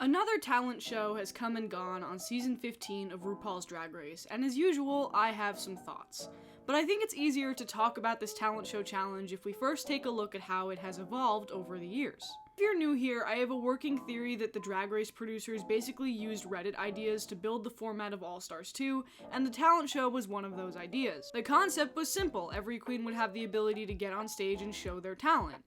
Another talent show has come and gone on season 15 of RuPaul's Drag Race, and as usual, I have some thoughts. But I think it's easier to talk about this talent show challenge if we first take a look at how it has evolved over the years. If you're new here, I have a working theory that the Drag Race producers basically used Reddit ideas to build the format of All Stars 2, and the talent show was one of those ideas. The concept was simple: every queen would have the ability to get on stage and show their talent.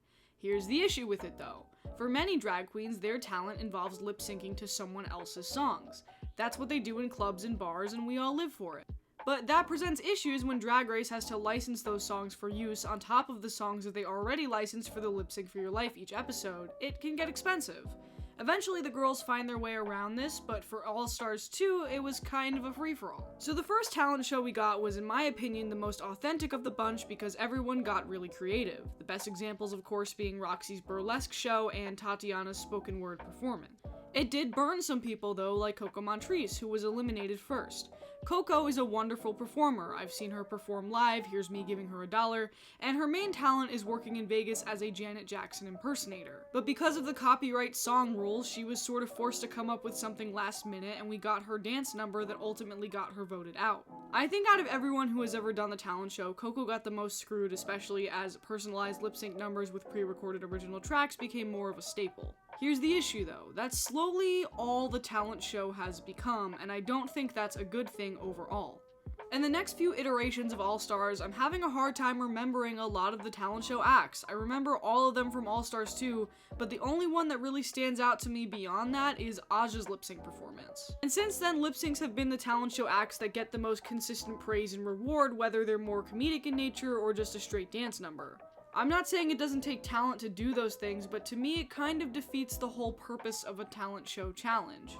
Here's the issue with it though. For many drag queens, their talent involves lip-syncing to someone else's songs. That's what they do in clubs and bars, and we all live for it. But that presents issues when Drag Race has to license those songs for use on top of the songs that they already licensed for the Lip Sync for Your Life each episode. It can get expensive. Eventually the girls find their way around this, but for All Stars 2, it was kind of a free-for-all. So the first talent show we got was, in my opinion, the most authentic of the bunch because everyone got really creative. The best examples, of course, being Roxy's burlesque show and Tatiana's spoken word performance. It did burn some people though, like Coco Montrese, who was eliminated first. Coco is a wonderful performer. I've seen her perform live, here's me giving her $1, and her main talent is working in Vegas as a Janet Jackson impersonator. But because of the copyright song rules, she was sort of forced to come up with something last minute, and we got her dance number that ultimately got her voted out. I think out of everyone who has ever done the talent show, Coco got the most screwed, especially as personalized lip sync numbers with pre-recorded original tracks became more of a staple. Here's the issue though, that's slowly all the talent show has become, and I don't think that's a good thing overall. In the next few iterations of All Stars, I'm having a hard time remembering a lot of the talent show acts. I remember all of them from All Stars 2, but the only one that really stands out to me beyond that is Aja's lip sync performance. And since then, lip syncs have been the talent show acts that get the most consistent praise and reward, whether they're more comedic in nature or just a straight dance number. I'm not saying it doesn't take talent to do those things, but to me it kind of defeats the whole purpose of a talent show challenge.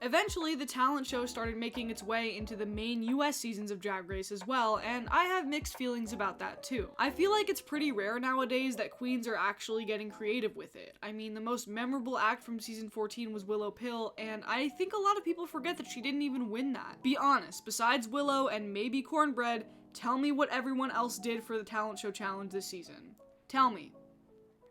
Eventually, the talent show started making its way into the main US seasons of Drag Race as well, and I have mixed feelings about that too. I feel like it's pretty rare nowadays that queens are actually getting creative with it. I mean, the most memorable act from season 14 was Willow Pill, and I think a lot of people forget that she didn't even win that. Be honest, besides Willow and maybe Cornbread, tell me what everyone else did for the talent show challenge this season. Tell me.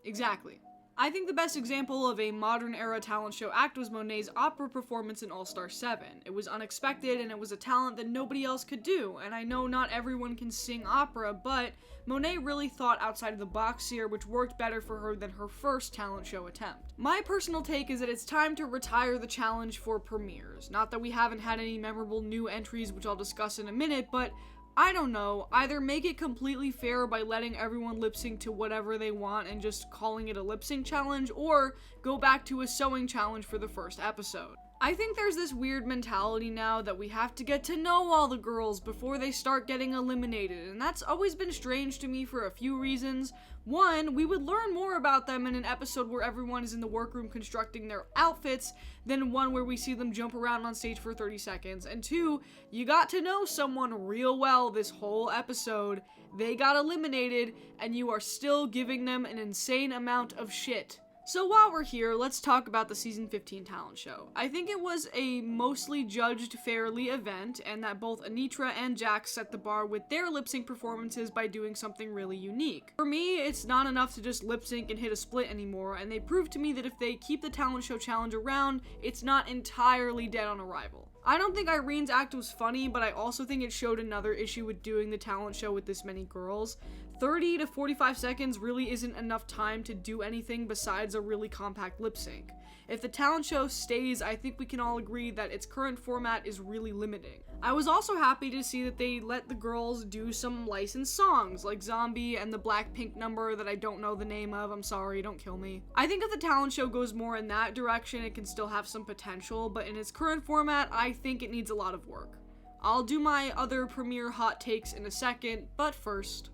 Exactly. I think the best example of a modern era talent show act was Monet's opera performance in All Star 7. It was unexpected and it was a talent that nobody else could do, and I know not everyone can sing opera, but Monet really thought outside of the box here, which worked better for her than her first talent show attempt. My personal take is that it's time to retire the challenge for premieres. Not that we haven't had any memorable new entries, which I'll discuss in a minute, but I don't know, either make it completely fair by letting everyone lip sync to whatever they want and just calling it a lip sync challenge, or go back to a sewing challenge for the first episode. I think there's this weird mentality now that we have to get to know all the girls before they start getting eliminated, and that's always been strange to me for a few reasons. One, we would learn more about them in an episode where everyone is in the workroom constructing their outfits than one where we see them jump around on stage for 30 seconds. And two, you got to know someone real well this whole episode, they got eliminated, and you are still giving them an insane amount of shit. So while we're here, let's talk about the season 15 talent show. I think it was a mostly judged fairly event, and that both Anitra and Jax set the bar with their lip sync performances by doing something really unique. For me, it's not enough to just lip sync and hit a split anymore, and they proved to me that if they keep the talent show challenge around, it's not entirely dead on arrival. I don't think Irene's act was funny, but I also think it showed another issue with doing the talent show with this many girls. 30 to 45 seconds really isn't enough time to do anything besides a really compact lip sync. If the talent show stays, I think we can all agree that its current format is really limiting. I was also happy to see that they let the girls do some licensed songs, like Zombie and the Blackpink number that I don't know the name of, I'm sorry, don't kill me. I think if the talent show goes more in that direction, it can still have some potential, but in its current format, I think it needs a lot of work. I'll do my other premiere hot takes in a second, but first.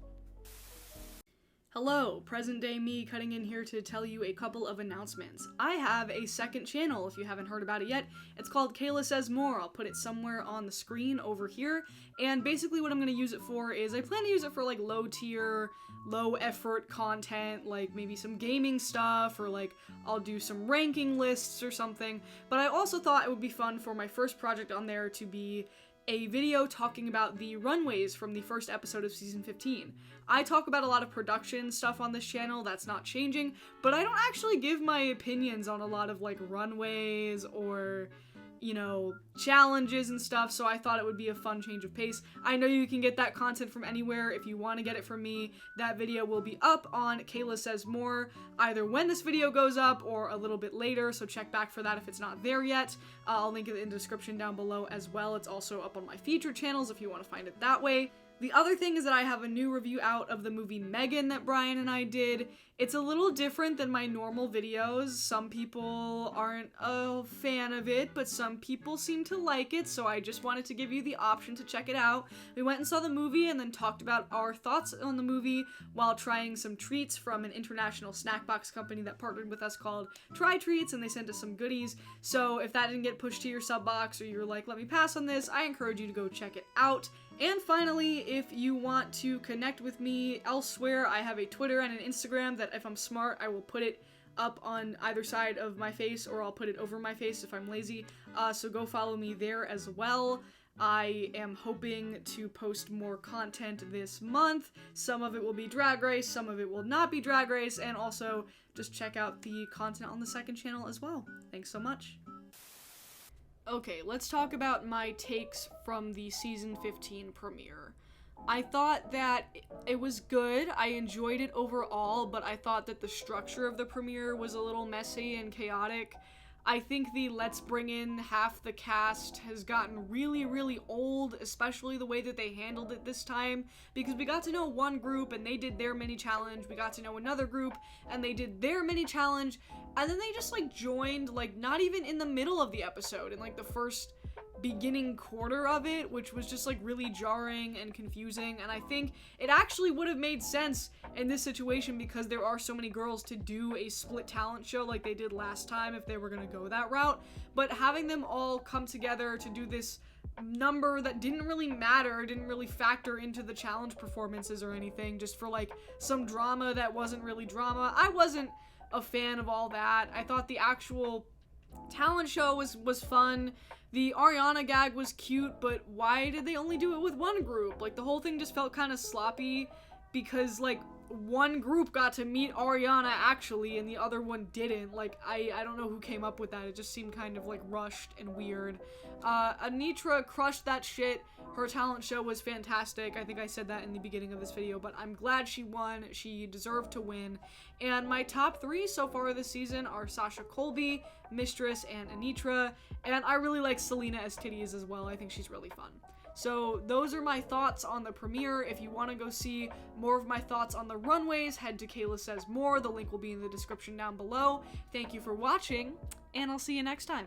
Hello, present day me cutting in here to tell you a couple of announcements. I have a second channel if you haven't heard about it yet. It's called Kayla Says More. I'll put it somewhere on the screen over here. And basically what I'm going to use it for is I plan to use it for like low tier, low effort content, like maybe some gaming stuff, or like I'll do some ranking lists or something. But I also thought it would be fun for my first project on there to be a video talking about the runways from the first episode of season 15. I talk about a lot of production stuff on this channel, that's not changing, but I don't actually give my opinions on a lot of like runways or, you know, challenges and stuff, so I thought it would be a fun change of pace. I know you can get that content from anywhere. If you want to get it from me, that video will be up on Kayla Says More, either when this video goes up or a little bit later, so check back for that if it's not there yet. I'll link it in the description down below as well. It's also up on my featured channels if you want to find it that way. The other thing is that I have a new review out of the movie Megan that Brian and I did. It's a little different than my normal videos. Some people aren't a fan of it, but some people seem to like it, so I just wanted to give you the option to check it out. We went and saw the movie and then talked about our thoughts on the movie while trying some treats from an international snack box company that partnered with us called Try Treats, and they sent us some goodies. So if that didn't get pushed to your sub box or you're like, let me pass on this, I encourage you to go check it out. And finally, if you want to connect with me elsewhere, I have a Twitter and an Instagram that if I'm smart, I will put it up on either side of my face, or I'll put it over my face if I'm lazy. So go follow me there as well. I am hoping to post more content this month. Some of it will be Drag Race, some of it will not be Drag Race, and also just check out the content on the second channel as well. Thanks so much. Okay, let's talk about my takes from the season 15 premiere. I thought that it was good. I enjoyed it overall, but I thought that the structure of the premiere was a little messy and chaotic. I think the let's bring in half the cast has gotten really, really old, especially the way that they handled it this time, because we got to know one group and they did their mini challenge, we got to know another group and they did their mini challenge, and then they just like joined like not even in the middle of the episode, in like the first beginning quarter of it, which was just like really jarring and confusing. And I think it actually would have made sense in this situation because there are so many girls to do a split talent show like they did last time if they were going to go that route. But having them all come together to do this number that didn't really matter, didn't really factor into the challenge performances or anything, just for like some drama that wasn't really drama, I wasn't a fan of all that. I thought the actual talent show was fun. The Ariana gag was cute, but why did they only do it with one group? Like, the whole thing just felt kind of sloppy because, like, one group got to meet Ariana actually and the other one didn't. Like, I don't know who came up with that. It just seemed kind of, like, rushed and weird. Anitra crushed that shit. Her talent show was fantastic. I think I said that in the beginning of this video, but I'm glad she won. She deserved to win. And my top three so far this season are Sasha Colby, Mistress, and Anitra. And I really like Selena as Titties as well. I think she's really fun. So those are my thoughts on the premiere. If you want to go see more of my thoughts on the runways, head to Kayla Says More. The link will be in the description down below. Thank you for watching, and I'll see you next time.